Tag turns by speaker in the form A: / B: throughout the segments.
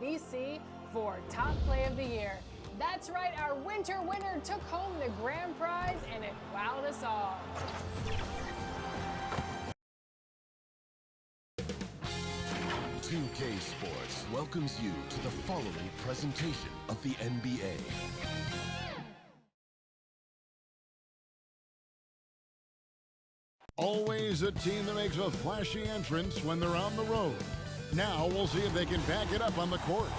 A: DC for Top Play of the Year. That's right, our winter winner took home the grand prize, and it wowed us all.
B: $2K Sports welcomes you to the following presentation of the NBA.
C: Always a team that makes a flashy entrance when they're on the road. Now we'll see if they can back it up on the court.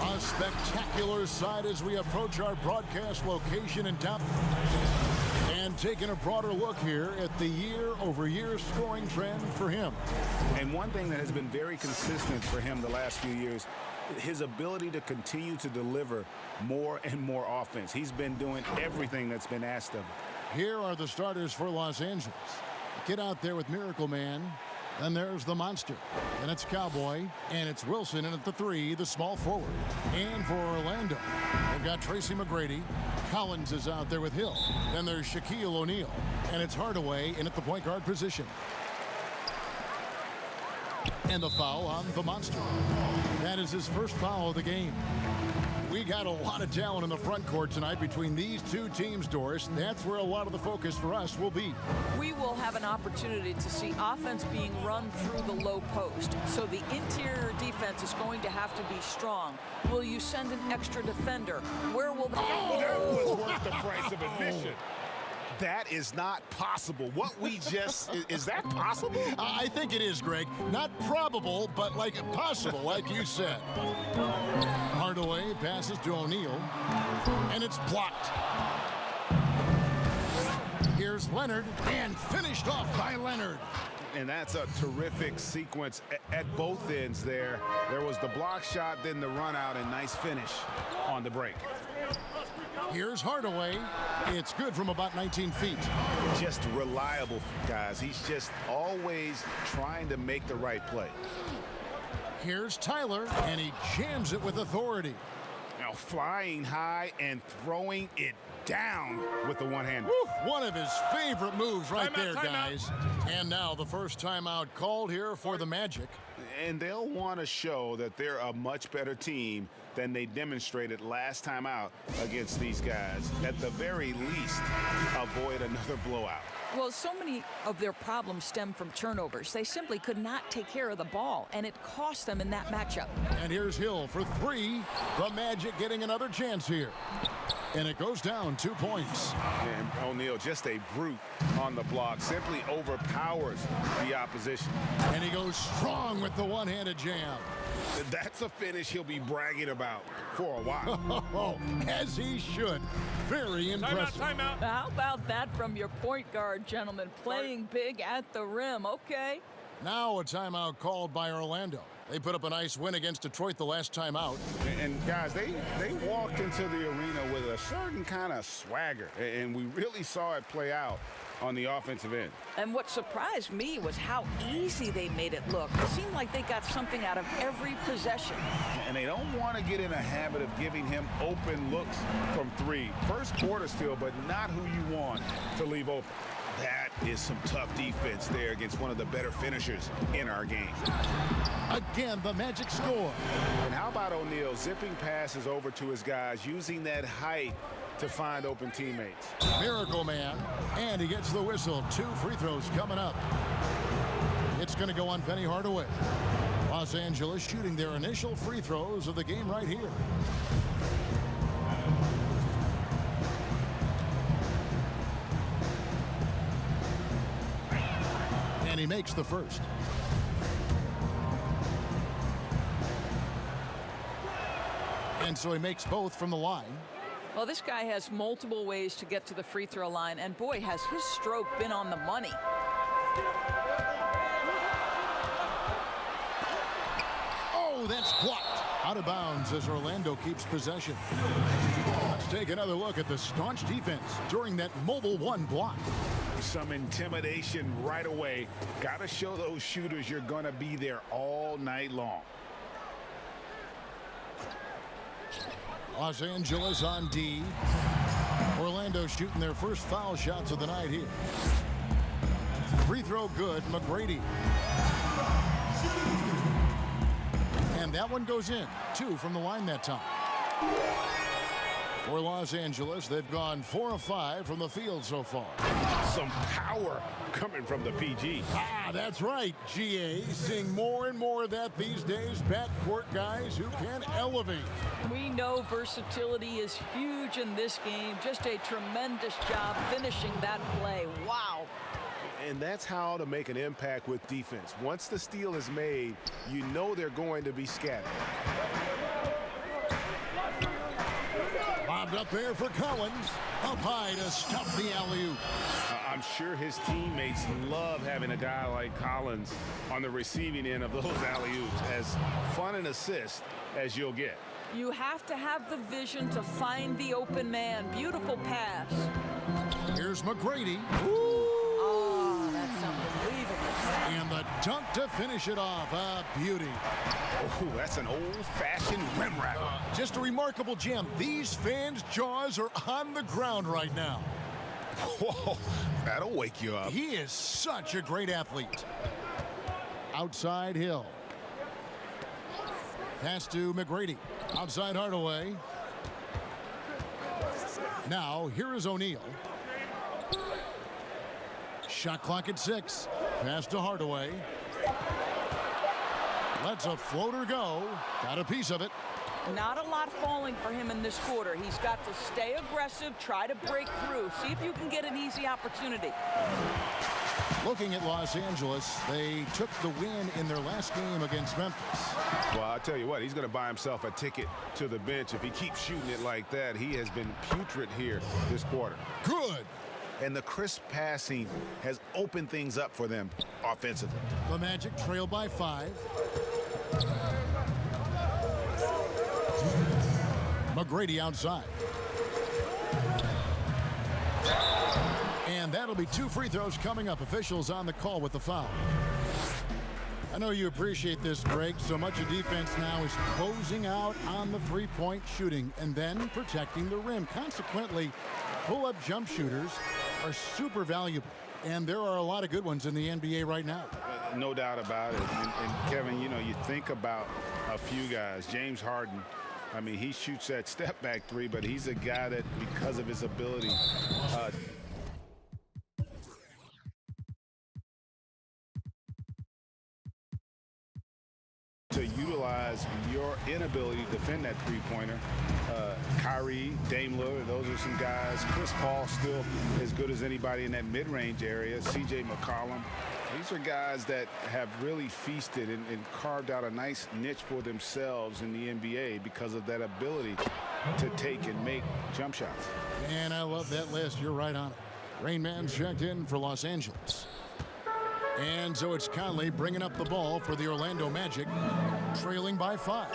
C: A spectacular sight as we approach our broadcast location in town. And taking a broader look here at the year-over-year scoring trend for him.
D: And one thing that has been very consistent for him the last few years, his ability to continue to deliver more and more offense. He's been doing everything that's been asked of him.
C: Here are the starters for Los Angeles. Get out there with Miracle Man. Then there's the Monster. And it's Cowboy. And it's Wilson. And at the 3, the small forward. And for Orlando, they've got Tracy McGrady. Collins is out there with Hill. Then there's Shaquille O'Neal. And it's Hardaway in at the point guard position. And the foul on the Monster. That is his first foul of the game. We got a lot of talent in the front court tonight between these two teams, Doris. That's where a lot of the focus for us will be.
E: We will have an opportunity to see offense being run through the low post. So the interior defense is going to have to be strong. Will you send an extra defender? Where will they...
D: Oh, that was worth the price of admission. That is not possible. What we just... Is that possible?
C: I think it is, Greg. Not probable, but like possible, like you said. Hardaway passes to O'Neal, and it's blocked. Here's Leonard, and finished off by Leonard.
D: And that's a terrific sequence at both ends there. There was the block shot, then the run out, and nice finish on the break.
C: Here's Hardaway. It's good from about 19 feet.
D: Just reliable, guys. He's just always trying to make the right play.
C: Here's Tyler, and he jams it with authority.
D: Now flying high and throwing it down with the one hand.
C: One of his favorite moves right there, guys. And now the first timeout called here for the Magic.
D: And they'll want to show that they're a much better team than they demonstrated last time out against these guys. At the very least, avoid another blowout.
E: Well, so many of their problems stem from turnovers. They simply could not take care of the ball, and it cost them in that matchup.
C: And here's Hill for 3. The Magic getting another chance here. And it goes down 2 points.
D: And O'Neal, just a brute on the block, simply overpowers the opposition.
C: And he goes strong with the one-handed jam.
D: That's a finish he'll be bragging about for a while.
C: As he should. Very impressive.
F: Timeout.
E: How about that from your point guard, gentlemen? Playing big at the rim. Okay.
C: Now a timeout called by Orlando. They put up a nice win against Detroit the last time out.
D: And guys, they walked into the arena with a certain kind of swagger, and we really saw it play out on the offensive end.
E: And what surprised me was how easy they made it look. It seemed like they got something out of every possession.
D: And they don't want to get in a habit of giving him open looks from 3. First quarter still, but not who you want to leave open. That is some tough defense there against one of the better finishers in our game.
C: Again, the Magic score.
D: And how about O'Neal zipping passes over to his guys, using that height to find open teammates.
C: Miracle Man, and he gets the whistle. 2 free throws coming up. It's going to go on Penny Hardaway. Los Angeles shooting their initial free throws of the game right here. And he makes the first. And so he makes both from the line.
E: Well, this guy has multiple ways to get to the free throw line, and boy, has his stroke been on the money.
C: Oh, that's blocked. Out of bounds as Orlando keeps possession. Let's take another look at the staunch defense during that mobile 1 block.
D: Some intimidation right away. Got to show those shooters you're going to be there all night long.
C: Los Angeles on D. Orlando shooting their first foul shots of the night here. Free throw good, McGrady. And that one goes in. 2 from the line that time. For Los Angeles, they've gone 4 of 5 from the field so far.
D: Some power coming from the PG.
C: That's right, GA. Seeing more and more of that these days. Backcourt guys who can elevate.
E: We know versatility is huge in this game. Just a tremendous job finishing that play. Wow.
D: And that's how to make an impact with defense. Once the steal is made, you know they're going to be scattered.
C: Lobbed up there for Collins. Up high to stop the alley-oop.
D: I'm sure his teammates love having a guy like Collins on the receiving end of those alley-oops. As fun an assist as you'll get.
E: You have to have the vision to find the open man. Beautiful pass.
C: Here's Mcgrady.
E: Oh, that's unbelievable.
C: And the dunk to finish it off. A beauty.
D: Oh, that's an old-fashioned rim wrap.
C: Just a remarkable gem. These fans' jaws are on the ground right now.
D: Whoa, that'll wake you up.
C: He is such a great athlete. Outside Hill. Pass to Mcgrady. Outside Hardaway. Now, here is O'Neal. Shot clock at 6. Pass to Hardaway. Lets a floater go. Got a piece of it.
E: Not a lot falling for him in this quarter. He's got to stay aggressive, try to break through. See if you can get an easy opportunity.
C: Looking at Los Angeles, they took the win in their last game against Memphis.
D: Well, I'll tell you what, he's going to buy himself a ticket to the bench. If he keeps shooting it like that, he has been putrid here this quarter.
C: Good.
D: And the crisp passing has opened things up for them offensively.
C: The Magic trail by 5. Mcgrady outside. And that'll be 2 free throws coming up. Officials on the call with the foul. I know you appreciate this, Greg. So much of defense now is closing out on the three-point shooting and then protecting the rim. Consequently, pull-up jump shooters are super valuable. And there are a lot of good ones in the NBA right now.
D: No doubt about it. And Kevin, you know, you think about a few guys. James Harden, I mean, he shoots that step-back 3, but he's a guy that, because of his ability, to utilize your inability to defend that three-pointer. Kyrie, Dame Lillard, those are some guys. Chris Paul still as good as anybody in that mid-range area. CJ McCollum. These are guys that have really feasted and carved out a nice niche for themselves in the NBA because of that ability to take and make jump shots.
C: And I love that list. You're right on it. Rain Man checked in for Los Angeles. And so it's Conley bringing up the ball for the Orlando Magic, trailing by 5.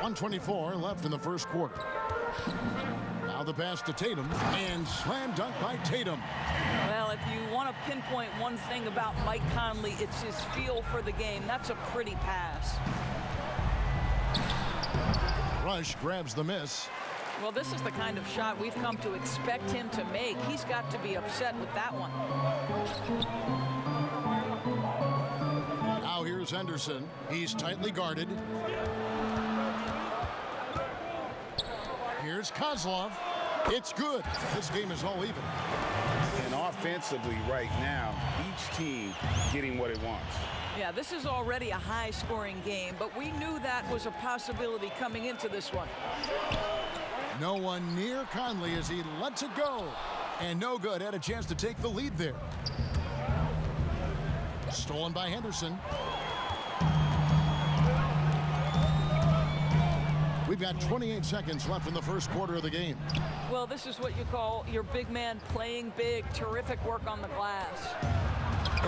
C: 1:24 left in the first quarter. Now the pass to Tatum, and slam dunk by Tatum.
E: Well, if you want to pinpoint one thing about Mike Conley, it's his feel for the game. That's a pretty pass.
C: Rush grabs the miss.
E: Well, this is the kind of shot we've come to expect him to make. He's got to be upset with that one.
C: Now here's Henderson. He's tightly guarded. Here's Kozlov. It's good. This game is all even.
D: And offensively right now, each team getting what it wants.
E: Yeah, this is already a high-scoring game, but we knew that was a possibility coming into this one.
C: No one near Conley as he lets it go. And no good. Had a chance to take the lead there. Stolen by Henderson. We've got 28 seconds left in the first quarter of the game.
E: Well, this is what you call your big man playing big. Terrific work on the glass.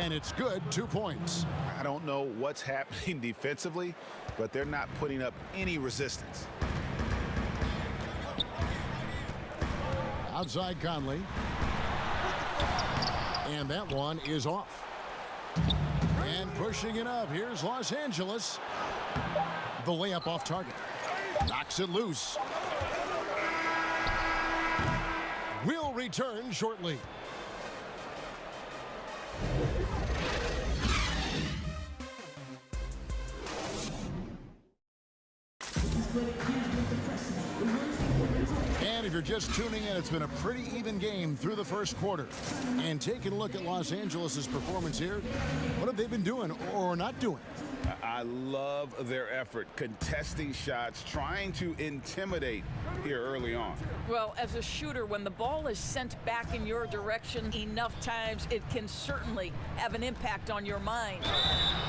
C: And it's good. 2 points.
D: I don't know what's happening defensively, but they're not putting up any resistance.
C: Outside Conley. And that one is off. And pushing it up. Here's Los Angeles. The layup off target. Knocks it loose. Will return shortly. And if you're just tuning in, it's been a pretty even game through the first quarter. And taking a look at Los Angeles' performance here, what have they been doing or not doing?
D: I love their effort, contesting shots, trying to intimidate here early on.
E: Well, as a shooter, when the ball is sent back in your direction enough times, it can certainly have an impact on your mind.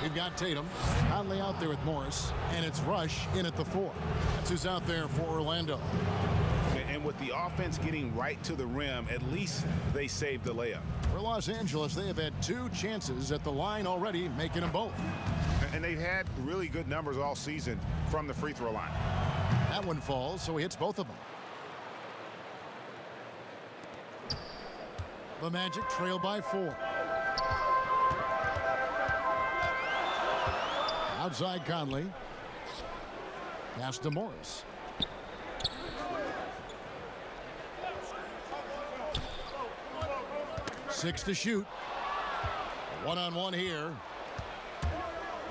C: We've got Tatum, Conley out there with Morris, and it's Rush in at the 4. That's who's out there for Orlando.
D: And with the offense getting right to the rim, at least they saved the layup.
C: For Los Angeles, they have had 2 chances at the line already, making them both.
F: And they've had really good numbers all season from the free throw line.
C: That one falls, so he hits both of them. The Magic trail by 4. Outside Conley. Pass to Morris. Six to shoot. One-on-one here.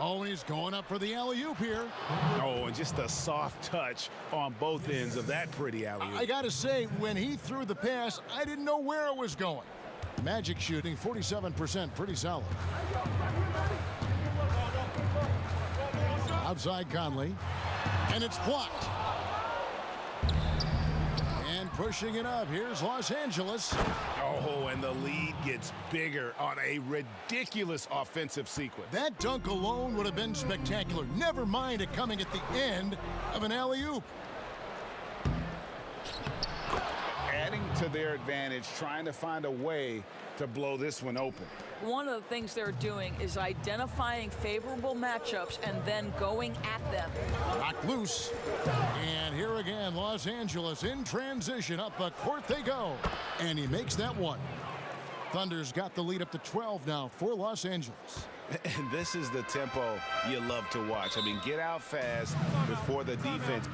C: Oh, and he's going up for the alley-oop here.
D: Oh, and just a soft touch on both ends of that pretty alley-oop.
C: I got to say, when he threw the pass, I didn't know where it was going. Magic shooting 47%, pretty solid. Outside Conley, and it's blocked. And pushing it up, here's Los Angeles.
D: Oh, and the lead gets bigger on a ridiculous offensive sequence.
C: That dunk alone would have been spectacular. Never mind it coming at the end of an alley-oop.
D: Adding to their advantage, trying to find a way to blow this one open.
E: One of the things they're doing is identifying favorable matchups and then going at them.
C: Knocked loose. And here again, Los Angeles in transition. Up the court they go. And he makes that one. Thunder's got the lead up to 12 now for Los Angeles.
D: And this is the tempo you love to watch. I mean, get out fast before the defense.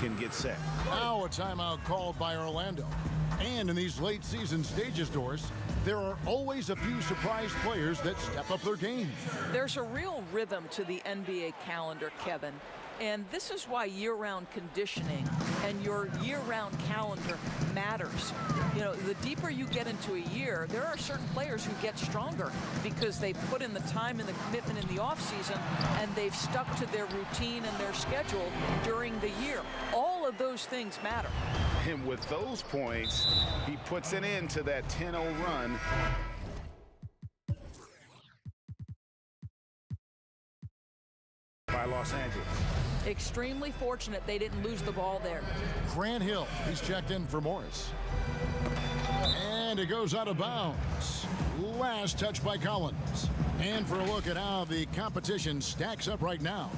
D: Can get set.
C: Now a timeout called by Orlando. And in these late season stages, Doris, there are always a few surprise players that step up their game.
E: There's a real rhythm to the NBA calendar, Kevin. And this is why year-round conditioning and your year-round calendar matters. You know, the deeper you get into a year, there are certain players who get stronger because they put in the time and the commitment in the offseason and they've stuck to their routine and their schedule during the year. All of those things matter.
D: And with those points, he puts an end to that 10-0 run. By Los Angeles.
E: Extremely fortunate they didn't lose the ball there.
C: Grant Hill, he's checked in for Morris. And it goes out of bounds. Last touch by Collins. And for a look at how the competition stacks up right now.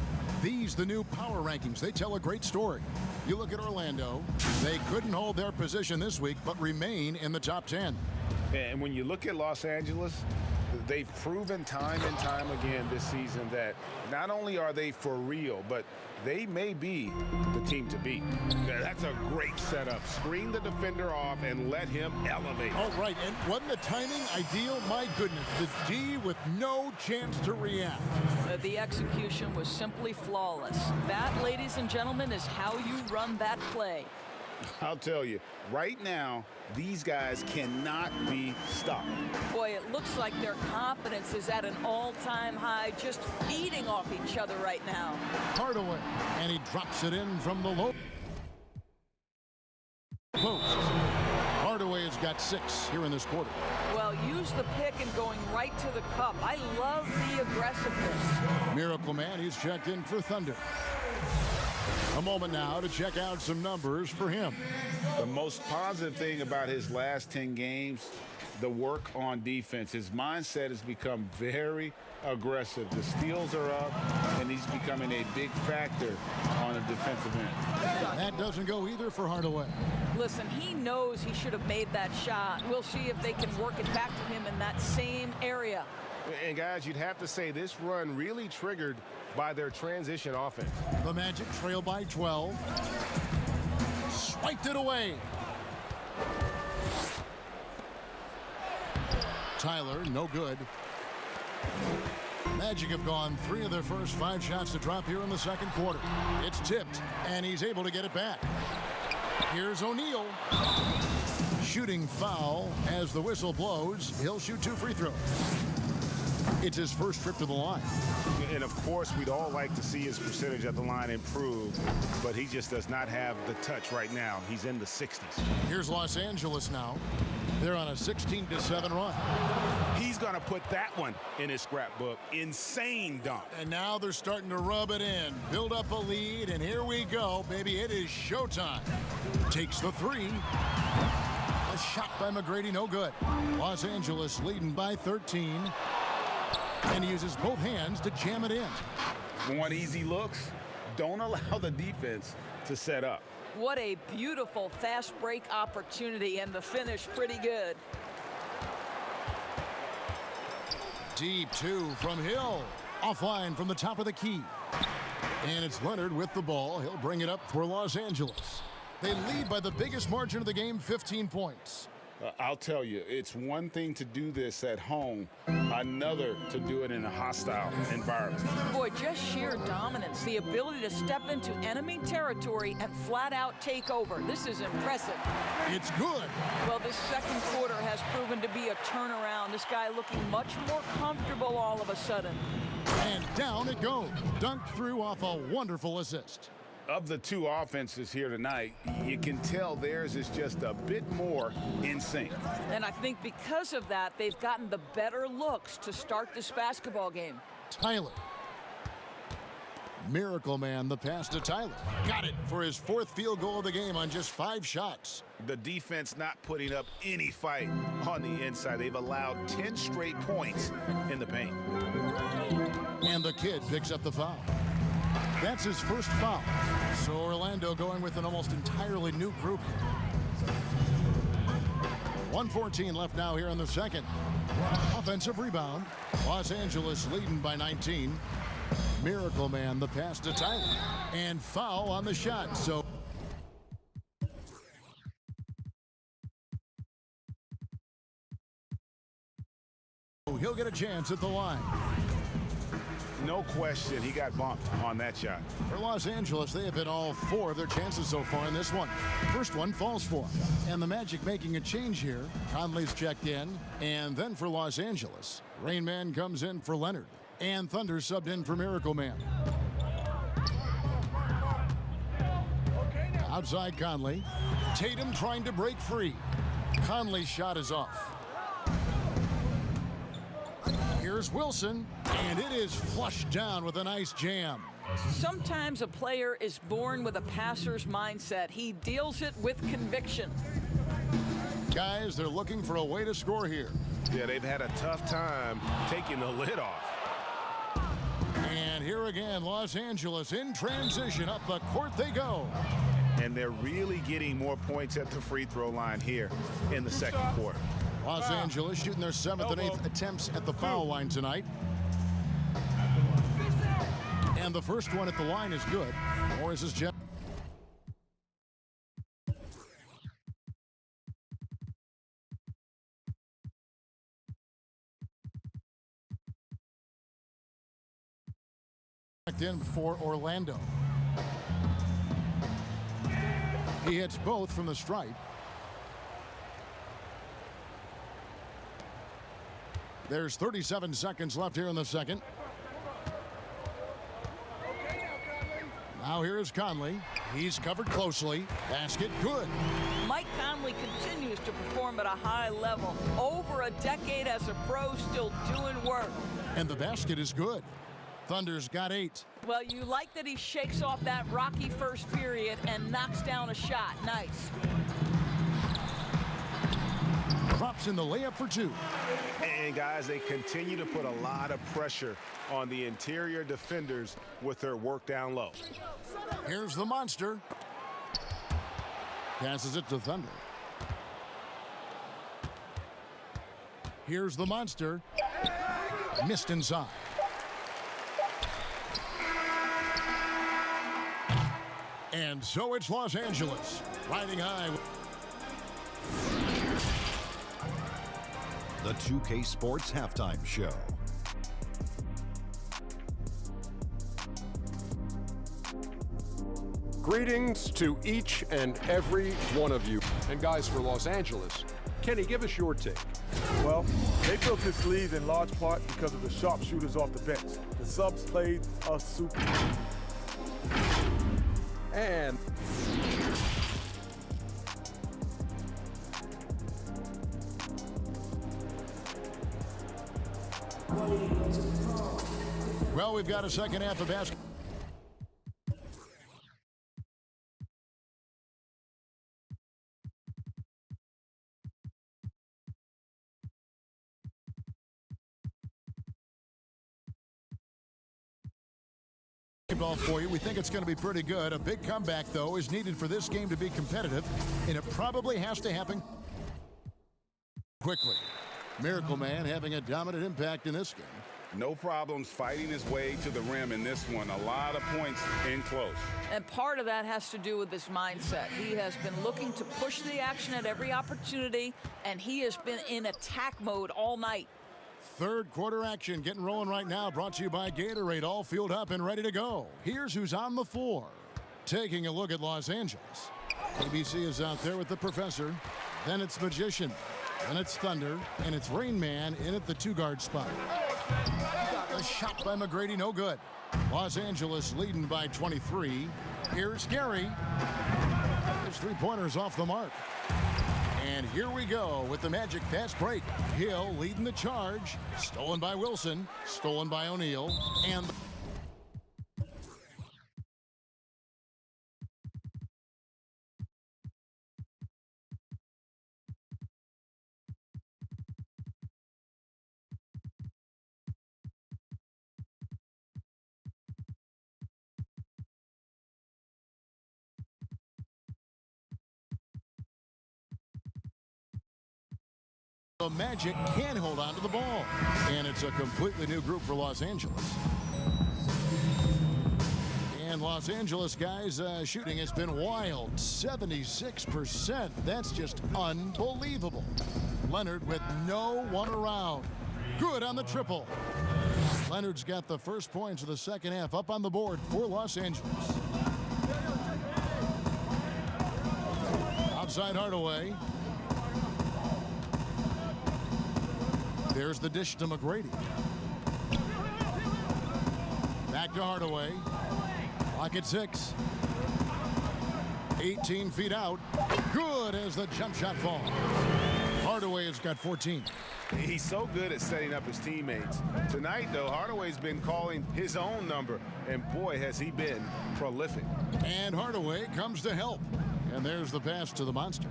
C: These, the new power rankings, they tell a great story. You look at Orlando, they couldn't hold their position this week, but remain in the top 10.
D: And when you look at Los Angeles, they've proven time and time again this season that not only are they for real, but they may be the team to beat. That's a great setup. Screen the defender off and let him elevate.
C: All right, and wasn't the timing ideal? My goodness, the D with no chance to react.
E: The execution was simply flawless. That, ladies and gentlemen, is how you run that play.
D: I'll tell you, right now, these guys cannot be stopped.
E: Boy, it looks like their confidence is at an all-time high, just feeding off each other right now.
C: Hardaway, and he drops it in from the low post. Hardaway has got 6 here in this quarter.
E: Well, use the pick and going right to the cup. I love the aggressiveness.
C: Miracle Man, he's checked in for Thunder. A moment now to check out some numbers for him.
D: The most positive thing about his last 10 games, the work on defense. His mindset has become very aggressive. The steals are up, and he's becoming a big factor on the defensive end.
C: That doesn't go either for Hardaway.
E: Listen, he knows he should have made that shot. We'll see if they can work it back to him in that same area.
F: And guys, you'd have to say this run really triggered by their transition offense.
C: The Magic trail by 12. Swiped it away. Tyler, no good. Magic have gone 3 of their first 5 shots to drop here in the second quarter. It's tipped, and he's able to get it back. Here's O'Neal. Shooting foul as the whistle blows. He'll shoot 2 free throws. It's his first trip to the line.
D: And of course, we'd all like to see his percentage at the line improve, but he just does not have the touch right now. He's in the 60s.
C: Here's Los Angeles now. They're on a 16-7 run.
D: He's going to put that one in his scrapbook. Insane dunk.
C: And now they're starting to rub it in. Build up a lead, and here we go, baby. It is showtime. Takes the 3. A shot by Mcgrady, no good. Los Angeles leading by 13. And he uses both hands to jam it in.
D: Want easy looks? Don't allow the defense to set up.
E: What a beautiful fast break opportunity, and the finish pretty good.
C: Deep 2 from Hill. Offline from the top of the key. And it's Leonard with the ball. He'll bring it up for Los Angeles. They lead by the biggest margin of the game, 15 points.
D: I'll tell you, it's one thing to do this at home, another to do it in a hostile environment.
E: Boy, just sheer dominance, the ability to step into enemy territory and flat out take over. This is impressive.
C: It's good.
E: Well, this second quarter has proven to be a turnaround. This guy looking much more comfortable all of a sudden.
C: And down it goes. Dunked through off a wonderful assist.
D: Of the 2 offenses here tonight, you can tell theirs is just a bit more in sync.
E: And I think because of that, they've gotten the better looks to start this basketball game.
C: Tyler. Miracle Man, the pass to Tyler. Got it for his 4th field goal of the game on just 5 shots.
D: The defense not putting up any fight on the inside. They've allowed 10 straight points in the paint.
C: And the kid picks up the foul. That's his first foul. So Orlando going with an almost entirely new group. 1:14 left now here in the second. Offensive rebound. Los Angeles leading by 19. Miracle Man, the pass to Tyler. And foul on the shot. So he'll get a chance at the line.
D: No question, he got bumped on that shot.
C: For Los Angeles, they have hit all 4 of their chances so far in this one. First one falls for them. And the Magic making a change here. Conley's checked in. And then for Los Angeles, Rain Man comes in for Leonard. And Thunder subbed in for Miracle Man. Outside Conley. Tatum trying to break free. Conley's shot is off. Here's Wilson, and it is flushed down with a nice jam.
E: Sometimes a player is born with a passer's mindset. He deals it with conviction.
C: Guys, they're looking for a way to score here.
F: Yeah, they've had a tough time taking the lid off.
C: And here again, Los Angeles in transition. Up the court they go.
D: And they're really getting more points at the free throw line here in the second quarter.
C: Los Angeles shooting their 7th and 8th attempts at the foul line tonight. And the first one at the line is good. Morris is just in for Orlando. He hits both from the stripe. There's 37 seconds left here in the second. Now here is Conley. He's covered closely. Basket good.
E: Mike Conley continues to perform at a high level. Over a decade as a pro, still doing work.
C: And the basket is good. Thunder's got 8.
E: Well, you like that he shakes off that rocky first period and knocks down a shot. Nice.
C: Drops in the layup for 2.
D: And guys, they continue to put a lot of pressure on the interior defenders with their work down low.
C: Here's the monster. Passes it to Thunder. Here's the monster. Missed inside. And so it's Los Angeles riding high.
G: The 2K Sports Halftime Show.
H: Greetings to each and every one of you. And guys, for Los Angeles, Kenny, give us your take.
I: Well, they built this lead in large part because of the sharpshooters off the bench. The subs played us super.
H: And
C: well, we've got a second half of basketball. For you. We think it's going to be pretty good. A big comeback, though, is needed for this game to be competitive, and it probably has to happen quickly. Miracle Man having a dominant impact in this game.
D: No problems fighting his way to the rim in this one. A lot of points in close.
E: And part of that has to do with his mindset. He has been looking to push the action at every opportunity, and he has been in attack mode all night.
C: Third quarter action getting rolling right now, brought to you by Gatorade, all fueled up and ready to go. Here's who's on the floor. Taking a look at Los Angeles. ABC is out there with the Professor. Then it's Magician. Then it's Thunder. And it's Rain Man in at the two-guard spot. A shot by Mcgrady, no good. Los Angeles leading by 23. Here's Gary. His three-pointers off the mark. And here we go with the Magic fast break. Hill leading the charge. Stolen by Wilson. Stolen by O'Neal. And the Magic can hold on to the ball. And it's a completely new group for Los Angeles. And Los Angeles, guys, shooting has been wild. 76%. That's just unbelievable. Leonard with no one around. Good on the triple. Leonard's got the first points of the second half up on the board for Los Angeles. Outside Hardaway. There's the dish to Mcgrady. Back to Hardaway. Clock at 6. 18 feet out. Good as the jump shot falls. Hardaway has got 14.
D: He's so good at setting up his teammates. Tonight, though, Hardaway's been calling his own number, and boy, has he been prolific.
C: And Hardaway comes to help. And there's the pass to the monster.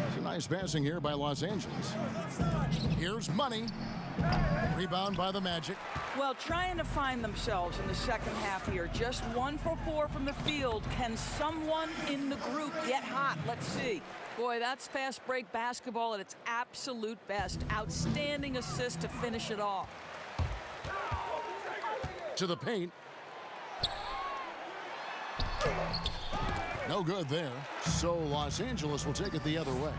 C: It's a nice passing here by Los Angeles. Here's Money. Rebound by the Magic.
E: Well, trying to find themselves in the second half here. Just 1 for 4 from the field. Can someone in the group get hot? Let's see. Boy, that's fast break basketball at its absolute best. Outstanding assist to finish it off.
C: To the paint. No good there. So Los Angeles will take it the other way.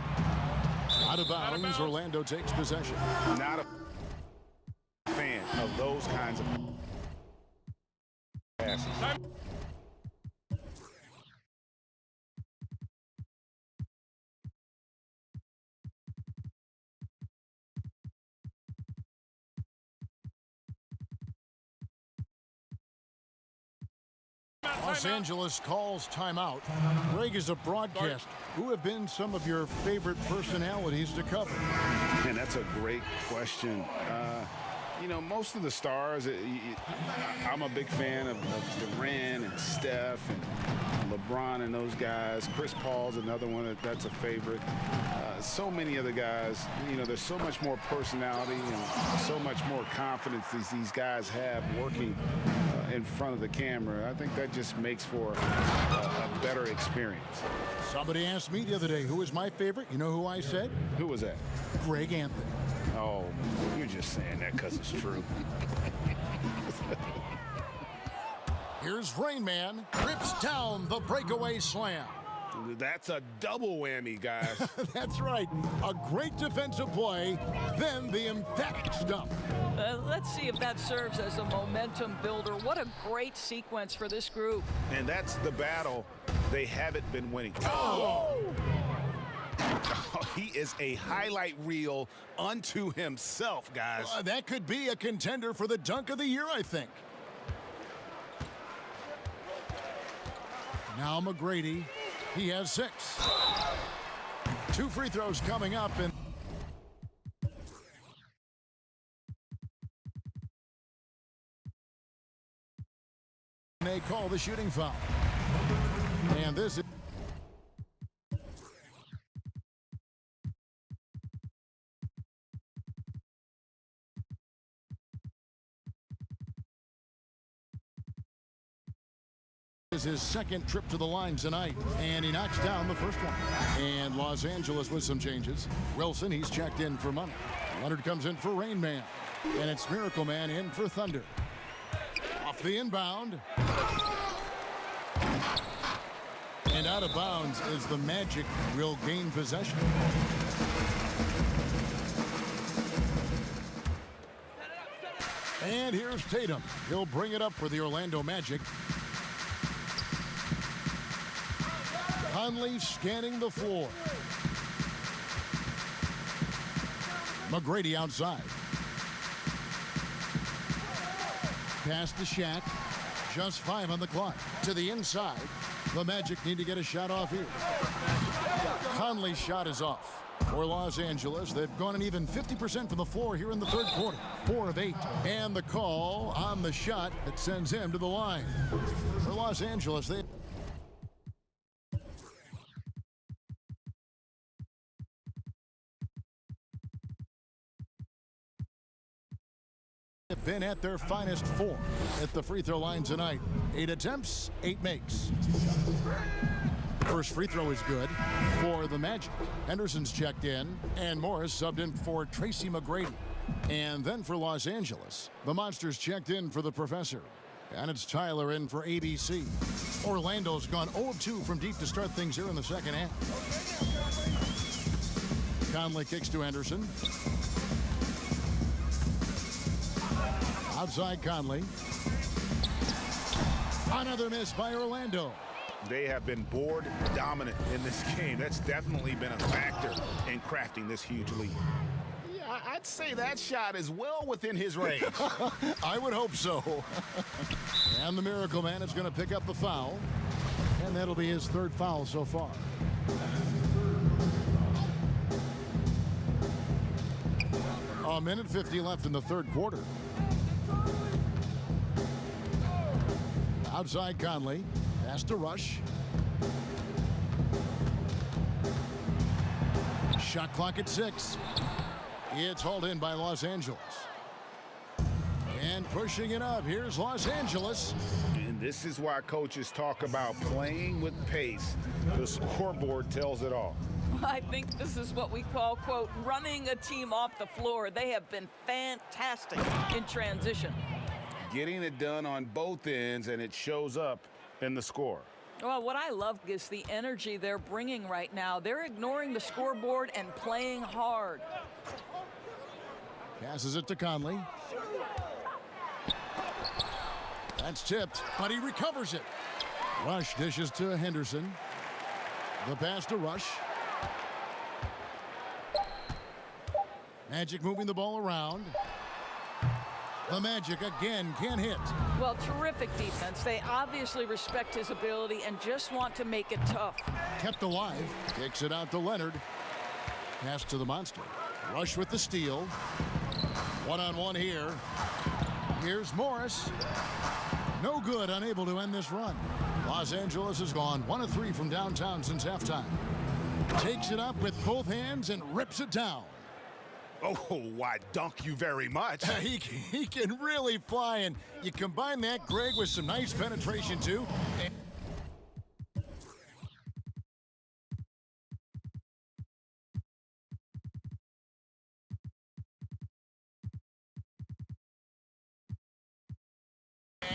C: Out of bounds, Orlando takes possession.
D: Not a fan of those kinds of passes.
C: Los Angeles calls timeout. Greg is a broadcaster. Who have been some of your favorite personalities to cover?
D: Man, that's a great question. You know, most of the stars, I'm a big fan of Durant and Steph and LeBron and those guys. Chris Paul's another one that's a favorite. So many other guys, you know, there's so much more personality and so much more confidence these guys have working in front of the camera. I think that just makes for a better experience.
C: Somebody asked me the other day, who is my favorite? You know who I said?
D: Who was that?
C: Greg Anthony.
D: Oh, you're just saying that because it's true.
C: Here's Rain Man, rips down the breakaway slam.
D: That's a double whammy, guys.
C: That's right. A great defensive play, then the emphatic stuff.
E: Let's see if that serves as a momentum builder. What a great sequence for this group.
D: And that's the battle they haven't been winning. He is a highlight reel unto himself, guys.
C: That could be a contender for the dunk of the year, I think. Now Mcgrady, he has 6. 2 free throws coming up, and they call the shooting foul. And this is his second trip to the line tonight, and he knocks down the first one. And Los Angeles with some changes. Wilson, he's checked in for money. Leonard comes in for Rain Man, and it's Miracle Man in for Thunder. Off the inbound. And out of bounds is the Magic will gain possession. And here's Tatum. He'll bring it up for the Orlando Magic. Conley scanning the floor. Mcgrady outside. Pass to Shaq. Just 5 on the clock. To the inside. The Magic need to get a shot off here. Conley's shot is off. For Los Angeles, they've gone an even 50% from the floor here in the third quarter. 4 of 8. And the call on the shot that sends him to the line. For Los Angeles, they have been at their finest 4 at the free throw line tonight. 8 attempts, 8 makes. First free throw is good for the Magic. Henderson's checked in, and Morris subbed in for Tracy Mcgrady. And then for Los Angeles, the Monsters checked in for the Professor. And it's Tyler in for ABC. Orlando's gone 0-2 from deep to start things here in the second half. Conley kicks to Henderson. Outside Conley. Another miss by Orlando.
D: They have been board dominant in this game. That's definitely been a factor in crafting this huge lead. Yeah, I'd say that shot is well within his range.
C: I would hope so. And the Miracle Man is going to pick up the foul. And that'll be his 3rd foul so far. A minute 50 left in the 3rd quarter. Outside Conley. Pass to Rush. Shot clock at 6. It's hauled in by Los Angeles. And pushing it up, here's Los Angeles.
D: And this is why coaches talk about playing with pace. The scoreboard tells it all.
E: I think this is what we call, quote, running a team off the floor. They have been fantastic in transition.
D: Getting it done on both ends, and it shows up in the score.
E: Well, what I love is the energy they're bringing right now. They're ignoring the scoreboard and playing hard.
C: Passes it to Conley. That's tipped, but he recovers it. Rush dishes to Henderson. The pass to Rush. Magic moving the ball around. The Magic again can't hit.
E: Well, terrific defense. They obviously respect his ability and just want to make it tough.
C: Kept alive. Kicks it out to Leonard. Pass to the Monster. Rush with the steal. One-on-one here. Here's Morris. No good, unable to end this run. Los Angeles has gone 1 of 3 from downtown since halftime. Takes it up with both hands and rips it down.
D: Oh, why, dunk you very much.
C: He can really fly, and you combine that, Greg, with some nice penetration, too.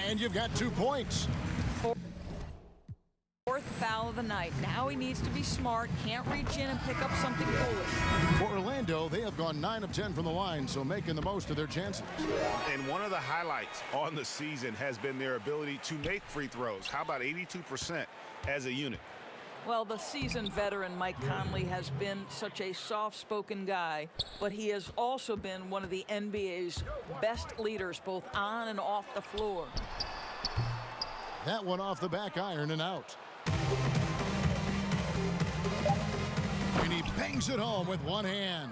C: And you've got 2 points.
E: Fourth foul of the night. Now he needs to be smart, can't reach in and pick up something foolish.
C: For Orlando, they have gone 9 of 10 from the line, so making the most of their chances.
D: And one of the highlights on the season has been their ability to make free throws. How about 82% as a unit?
E: Well, the seasoned veteran Mike Conley has been such a soft-spoken guy, but he has also been one of the NBA's best leaders, both on and off the floor.
C: That one off the back iron and out. And he bangs it home with one hand.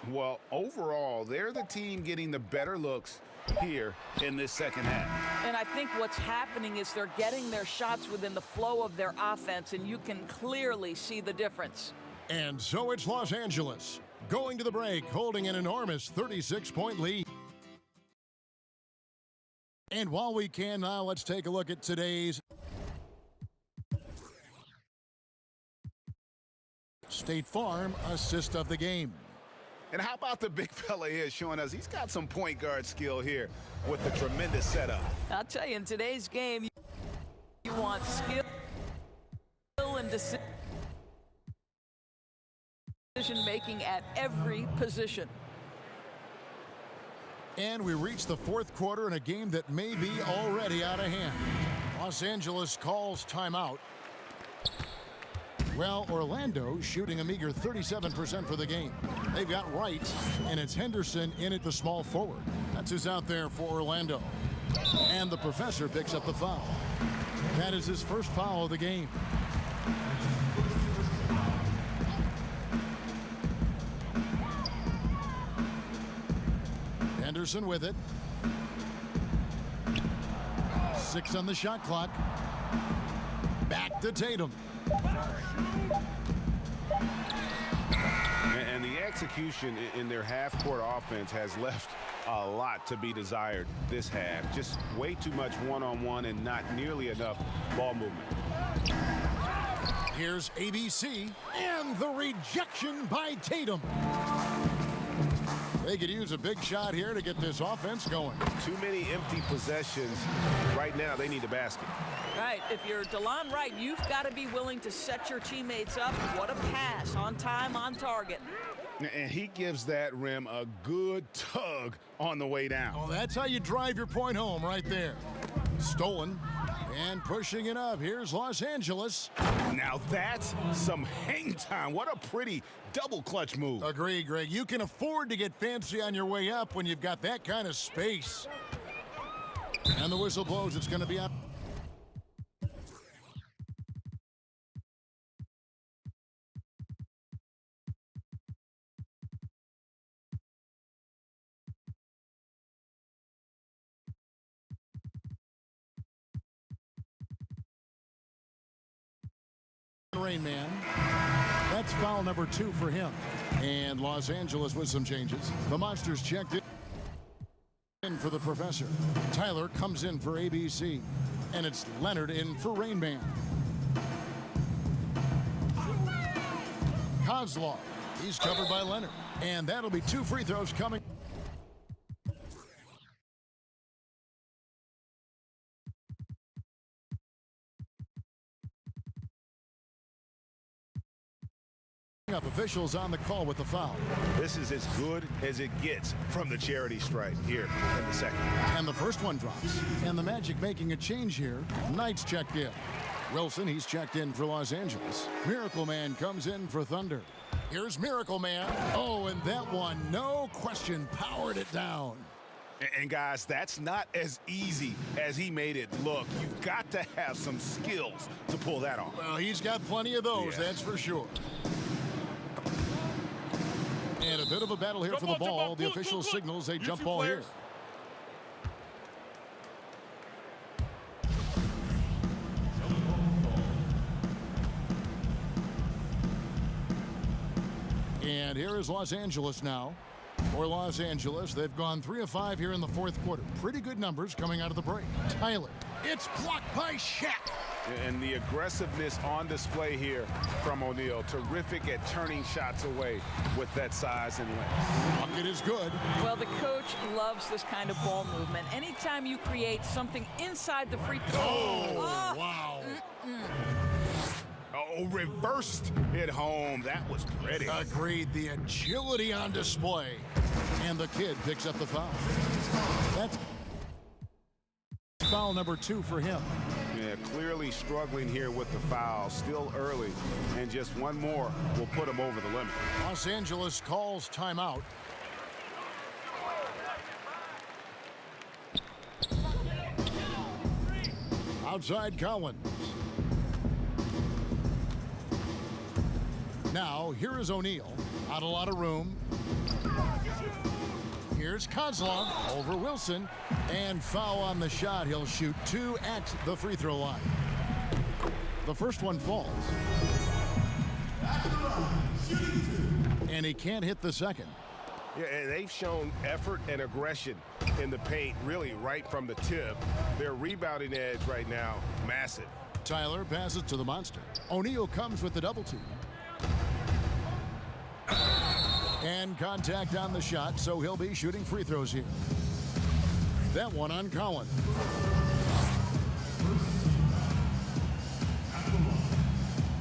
D: Well, overall, they're the team getting the better looks here in this second half.
E: And I think what's happening is they're getting their shots within the flow of their offense, and you can clearly see the difference.
C: And so it's Los Angeles going to the break, holding an enormous 36-point lead. And while we can now, let's take a look at today's State Farm assist of the game.
D: And how about the big fella here showing us he's got some point guard skill here with the tremendous setup.
E: I'll tell you, in today's game, you want skill and decision-making at every position.
C: And we reach the fourth quarter in a game that may be already out of hand. Los Angeles calls timeout. Well, Orlando shooting a meager 37% for the game. They've got Wright, and it's Henderson in at the small forward. That's who's out there for Orlando. And the professor picks up the foul. That is his first foul of the game. Henderson with it. 6 on the shot clock. Back to Tatum.
D: And the execution in their half-court offense has left a lot to be desired this half. Just way too much one-on-one and not nearly enough ball movement.
C: Here's ABC and the rejection by Tatum. They could use a big shot here to get this offense going.
D: Too many empty possessions. Right now, they need a basket.
E: Right, if you're DeLon Wright, you've got to be willing to set your teammates up. What a pass, on time, on target.
D: And he gives that rim a good tug on the way down.
C: Oh, that's how you drive your point home right there. Stolen and pushing it up. Here's Los Angeles.
D: Now that's some hang time. What a pretty double clutch move.
C: Agree, Greg. You can afford to get fancy on your way up when you've got that kind of space. And the whistle blows. It's going to be up. Rain Man. That's foul number 2 for him. And Los Angeles with some changes. The Monsters checked in for the professor. Tyler comes in for ABC. And it's Leonard in for Rain Man. Kozlov, he's covered by Leonard. And that'll be 2 free throws coming. Up officials on the call with the foul.
D: This is as good as it gets from the charity stripe here in the second.
C: And the first one drops. And the Magic making a change here. Knight's checked in. Wilson, he's checked in for Los Angeles. Miracle Man comes in for Thunder. Here's Miracle Man. Oh, and that one, no question, powered it down.
D: And guys, that's not as easy as he made it look. You've got to have some skills to pull that off.
C: Well, he's got plenty of those, that's for sure. And a bit of a battle here for the ball. The official signals a jump ball here. And here is Los Angeles now. For Los Angeles, they've gone 3 of 5 here in the fourth quarter. Pretty good numbers coming out of the break. Tyler, it's blocked by Shaq.
D: And the aggressiveness on display here from O'Neal. Terrific at turning shots away with that size and length.
C: Bucket is good.
E: Well, the coach loves this kind of ball movement. Anytime you create something inside the free throw.
C: Oh, wow.
D: Oh, reversed it home. That was pretty.
C: Agreed. The agility on display. And the kid picks up the foul. That's foul number 2 for him.
D: Yeah, clearly struggling here with the foul. Still early. And just one more will put him over the limit.
C: Los Angeles calls timeout. Outside Collins. Now, here is O'Neal. Not a lot of room. Here's Kozlov over Wilson. And foul on the shot. He'll shoot 2 at the free throw line. The first one falls. And he can't hit the second.
F: Yeah, and they've shown effort and aggression in the paint, really right from the tip. Their rebounding edge right now, massive.
C: Tyler passes to the monster. O'Neal comes with the double team. And contact on the shot, so he'll be shooting free throws here. That one on Collins.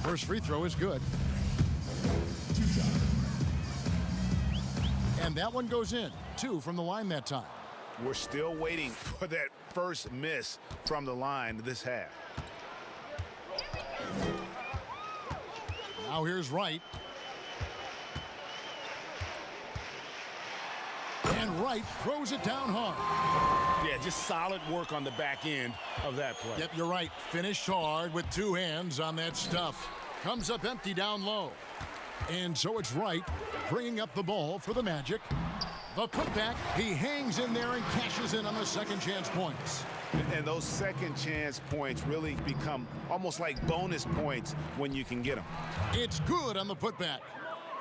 C: First free throw is good. And that one goes in. 2 from the line that time.
D: We're still waiting for that first miss from the line this half.
C: Now here's Wright. And Wright throws it down hard.
D: Yeah, just solid work on the back end of that play.
C: Yep, you're right. Finished hard with 2 hands on that stuff. Comes up empty down low. And so it's Wright bringing up the ball for the Magic. The putback, he hangs in there and cashes in on the second chance points.
D: And those second chance points really become almost like bonus points when you can get them.
C: It's good on the putback.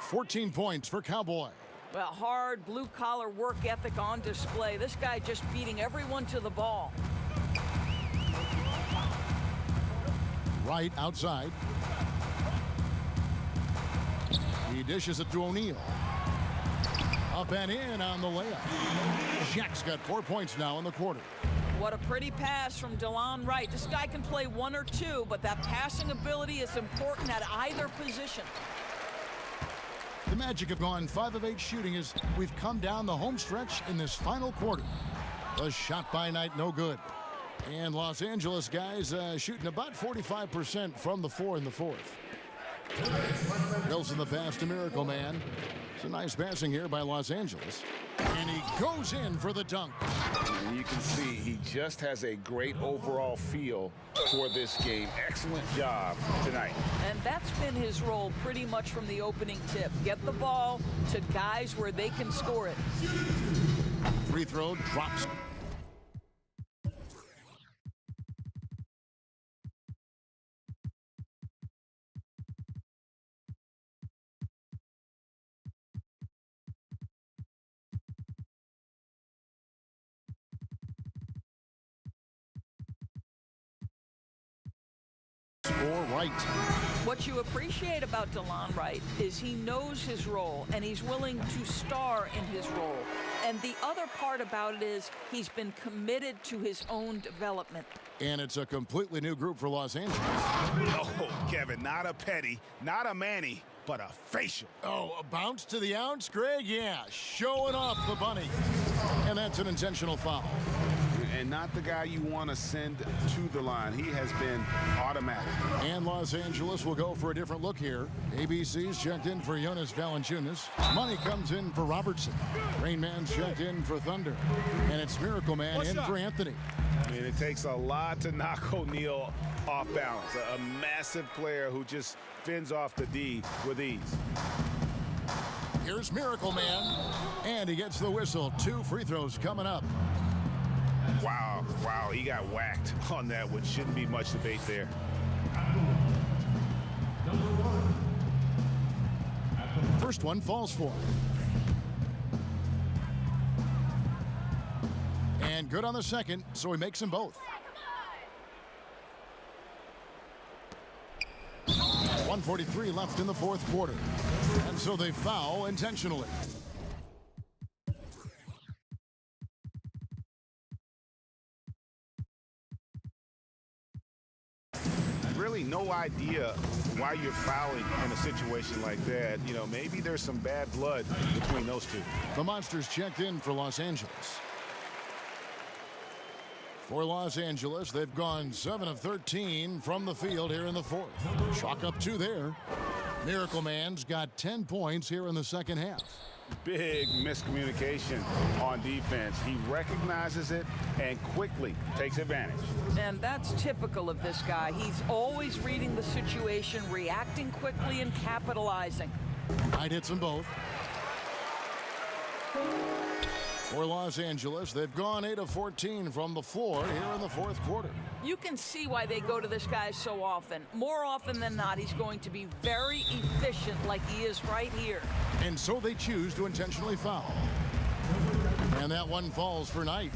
C: 14 points for Cowboy.
E: Well, hard blue-collar work ethic on display. This guy just beating everyone to the ball.
C: Wright outside. He dishes it to O'Neal. Up and in on the layup. Shaq's got 4 points now in the quarter.
E: What a pretty pass from DeLon Wright. This guy can play 1 or 2, but that passing ability is important at either position.
C: The Magic have gone 5 of 8 shooting as we've come down the home stretch in this final quarter. The shot by Night no good. And Los Angeles guys shooting about 45% from the 4 in the fourth. Wilson the pass to Miracle Man. It's a nice passing here by Los Angeles. And he goes in for the dunk.
D: And you can see he just has a great overall feel for this game. Excellent job tonight.
E: And that's been his role pretty much from the opening tip. Get the ball to guys where they can score it.
C: Free throw drops. Wright.
E: What you appreciate about DeLon Wright is he knows his role and he's willing to star in his role. And the other part about it is he's been committed to his own development.
C: And it's a completely new group for Los Angeles.
D: Oh, Kevin, not a petty, not a Manny, but a facial.
C: Oh, a bounce to the ounce, Greg? Yeah, showing off the bunny. And that's an intentional foul.
D: And not the guy you want to send to the line. He has been automatic.
C: And Los Angeles will go for a different look here. ABC's checked in for Jonas Valanciunas. Money comes in for Robertson. Rain Man's checked in for Thunder. And it's Miracle Man in for Anthony.
D: I mean, it takes a lot to knock O'Neal off balance. A massive player who just fends off the D with ease.
C: Here's Miracle Man. And he gets the whistle. 2 free throws coming up.
D: Wow, he got whacked on that, which shouldn't be much debate there.
C: First one falls for him. And good on the second, so he makes them both. 1:43 left in the fourth quarter. And so they foul intentionally.
D: Really no idea why you're fouling in a situation like that. You know, maybe there's some bad blood between those two.
C: The Monsters checked in for Los Angeles. For Los Angeles, they've gone 7 of 13 from the field here in the fourth. Chalk up 2 there. Miracle Man's got 10 points here in the second half.
D: Big miscommunication on defense. He recognizes it and quickly takes advantage.
E: And that's typical of this guy. He's always reading the situation, reacting quickly, and capitalizing.
C: Knight hits them both. For Los Angeles, they've gone 8 of 14 from the floor here in the fourth quarter.
E: You can see why they go to this guy so often. More often than not, he's going to be very efficient like he is right here.
C: And so they choose to intentionally foul. And that one falls for Knight.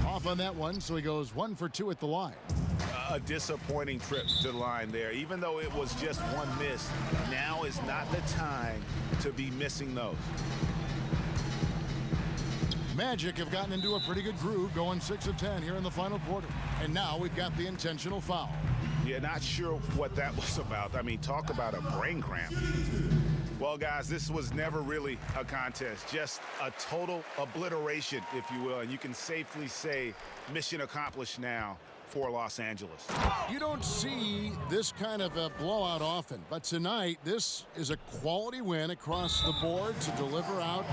C: Off on that one, so he goes 1 for 2 at the line.
D: A disappointing trip to the line there. Even though it was just one miss, now is not the time to be missing those.
C: Magic have gotten into a pretty good groove, going 6 of 10 here in the final quarter. And now we've got the intentional foul.
D: Yeah, not sure what that was about. I mean, talk about a brain cramp. Well, guys, this was never really a contest, just a total obliteration, if you will. And you can safely say mission accomplished now for Los Angeles.
C: You don't see this kind of a blowout often, but tonight this is a quality win across the board to deliver out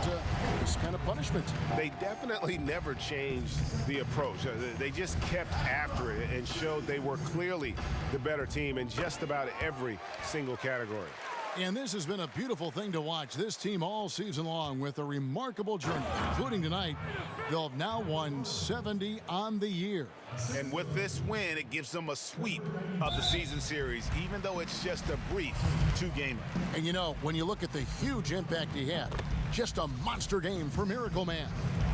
C: this kind of punishment.
D: They definitely never changed the approach. They just kept after it and showed they were clearly the better team in just about every single category.
C: And this has been a beautiful thing to watch this team all season long with a remarkable journey, including tonight. They'll have now won 70 on the year.
D: And with this win, it gives them a sweep of the season series, even though it's just a brief 2-gamer.
C: And you know, when you look at the huge impact he had, just a monster game for Miracle Man.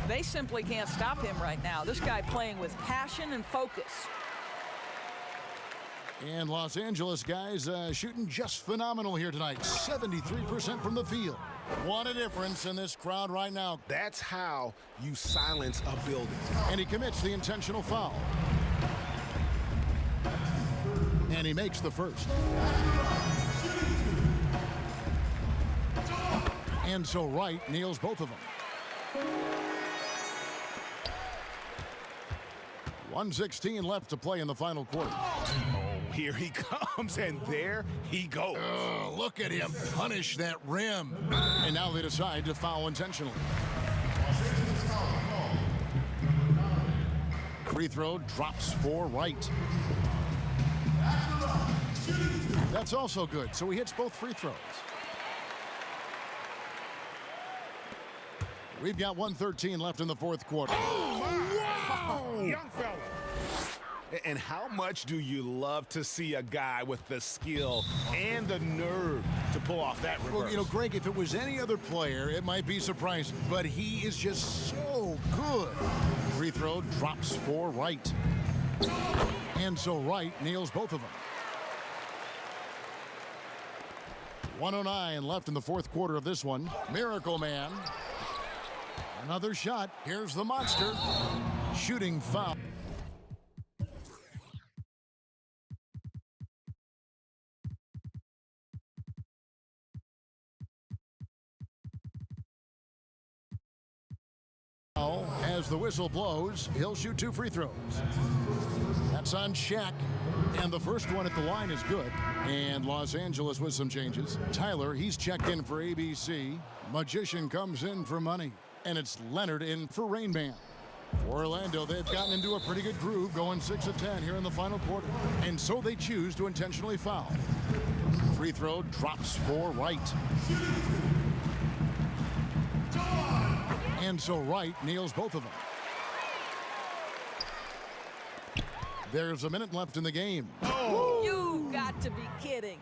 E: They simply can't stop him right now. This guy playing with passion and focus.
C: And Los Angeles guys shooting just phenomenal here tonight. 73% from the field. What a difference in this crowd right now.
D: That's how you silence a building.
C: And he commits the intentional foul. And he makes the first. And so Wright nails both of them. 1:16 left to play in the final quarter.
D: Here he comes, and there he goes.
C: Look at him punish that rim. And now they decide to foul intentionally. Free throw drops for Wright. That's also good, so he hits both free throws. We've got 1:13 left in the fourth quarter.
D: Wow! Young fella. And how much do you love to see a guy with the skill and the nerve to pull off that reverse?
C: Well, you know, Greg, if it was any other player, it might be surprising, but he is just so good. Free throw drops for Wright. And so Wright nails both of them. 1:09 left in the fourth quarter of this one. Miracle Man. Another shot. Here's the monster. Shooting foul. As the whistle blows, he'll shoot 2 free throws. That's on Shaq. And the first one at the line is good. And Los Angeles with some changes. Tyler, he's checked in for ABC. Magician comes in for Money. And it's Leonard in for Rain Man. For Orlando, they've gotten into a pretty good groove, going 6 of 10 here in the final quarter. And so they choose to intentionally foul. Free throw drops for Wright. And so Wright nails both of them. There's a minute left in the game.
E: Oh. You've got to be kidding.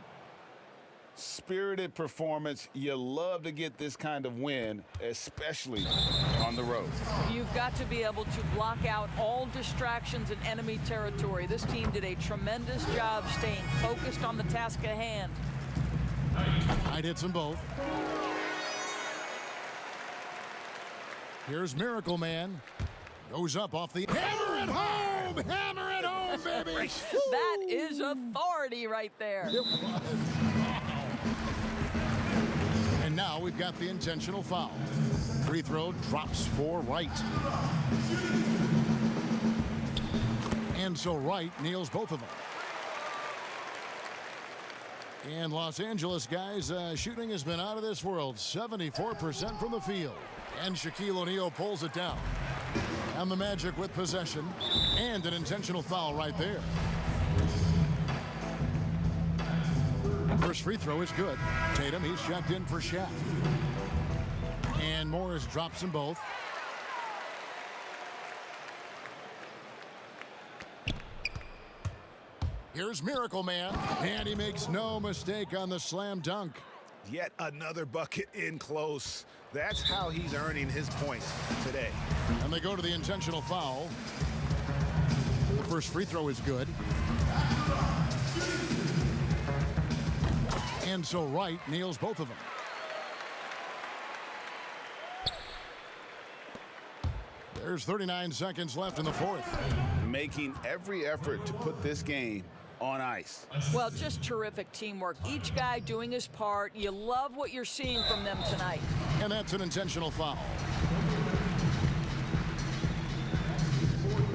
D: Spirited performance. You love to get this kind of win, especially on the road.
E: You've got to be able to block out all distractions in enemy territory. This team did a tremendous job staying focused on the task at hand.
C: Knight hits them both. Here's Miracle Man. Goes up off the... Hammer it home! Hammer it home, baby!
E: That is authority right there.
C: It was. And now we've got the intentional foul. Free throw drops for Wright. And so Wright nails both of them. And Los Angeles, guys, shooting has been out of this world. 74% from the field. And Shaquille O'Neal pulls it down. And the Magic with possession. And an intentional foul right there. First free throw is good. Tatum, he's checked in for Shaq. And Morris drops them both. Here's Miracle Man, and he makes no mistake on the slam dunk.
D: Yet another bucket in close. That's how he's earning his points today.
C: And they go to the intentional foul. The first free throw is good. And so Wright nails both of them. There's 39 seconds left in the fourth.
D: Making every effort to put this game on ice.
E: Well, just terrific teamwork. Each guy doing his part. You love what you're seeing from them tonight.
C: And that's an intentional foul.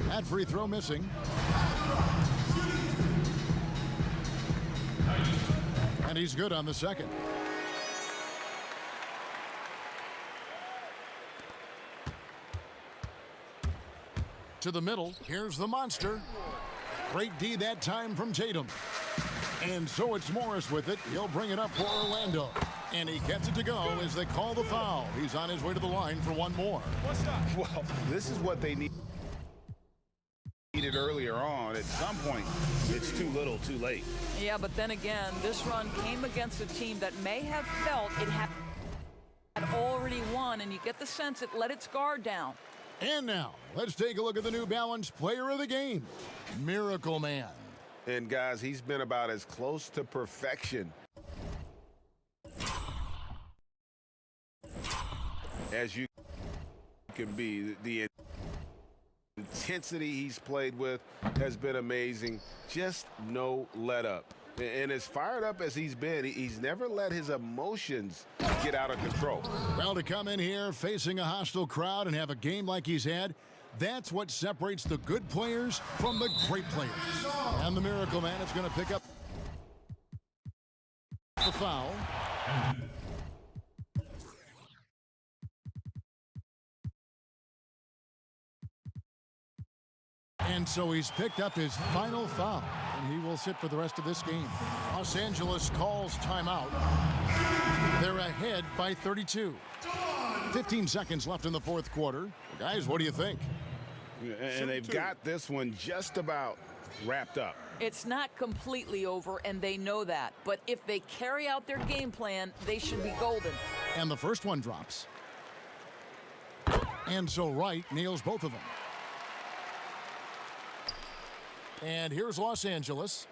C: That free throw missing. And he's good on the second. To the middle. Here's the monster. Great D that time from Tatum. And so it's Morris with it. He'll bring it up for Orlando. And he gets it to go as they call the foul. He's on his way to the line for one more.
D: Well, this is what they needed earlier on. At some point, it's too little, too late.
E: Yeah, but then again, this run came against a team that may have felt it had already won, and you get the sense it let its guard down.
C: And now, let's take a look at the New Balance player of the game, Miracle Man.
D: And guys, he's been about as close to perfection as you can be. The intensity he's played with has been amazing. Just no let up. And as fired up as he's been, he's never let his emotions get out of control.
C: Well, to come in here facing a hostile crowd and have a game like he's had, that's what separates the good players from the great players. And the Miracle Man is going to pick up the foul. And so he's picked up his final foul, and he will sit for the rest of this game. Los Angeles calls timeout. They're ahead by 32. 15 seconds left in the fourth quarter. Guys, what do you think?
D: And they've got this one just about wrapped up.
E: It's not completely over, and they know that. But if they carry out their game plan, they should be golden.
C: And the first one drops. And so Wright nails both of them. And here's Los Angeles.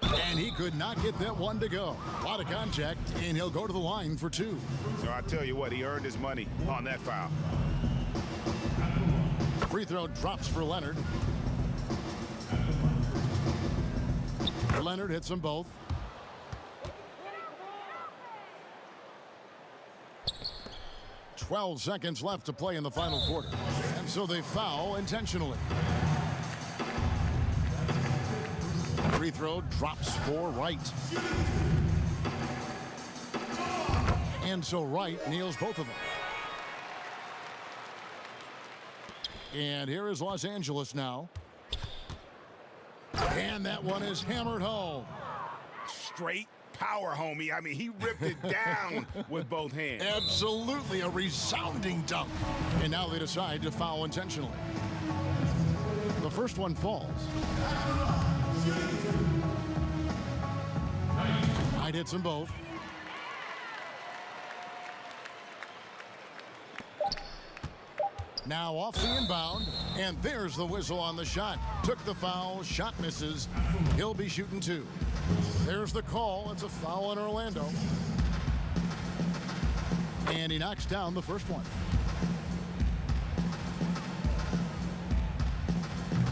C: And he could not get that one to go. A lot of contact, and he'll go to the line for two.
D: So I tell you what, he earned his money on that foul.
C: Free throw drops for Leonard. Leonard hits them both. "12 seconds left to play in the final quarter. And so they foul intentionally. Free throw drops for Wright. And so Wright nails both of them. And here is Los Angeles now. And that one is hammered home.
D: Straight power, homie. I mean, he ripped it down with both hands.
C: Absolutely a resounding dunk. And now they decide to foul intentionally. The first one falls. It hits them both. Now off the inbound, and there's the whistle on the shot. Took the foul, shot misses. He'll be shooting 2. There's the call. It's a foul on Orlando. And he knocks down the first one.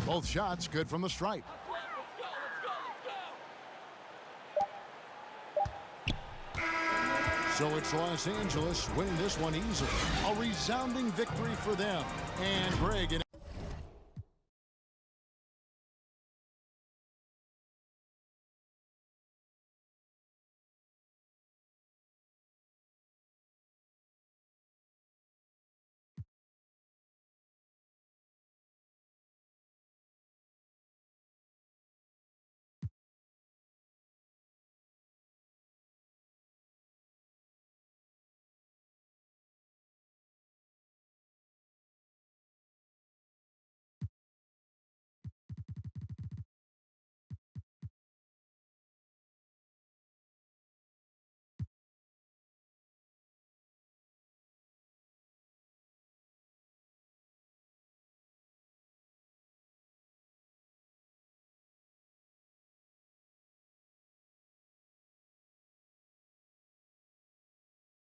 C: Both shots good from the stripe. So it's Los Angeles winning this one easily. A resounding victory for them. And Greg.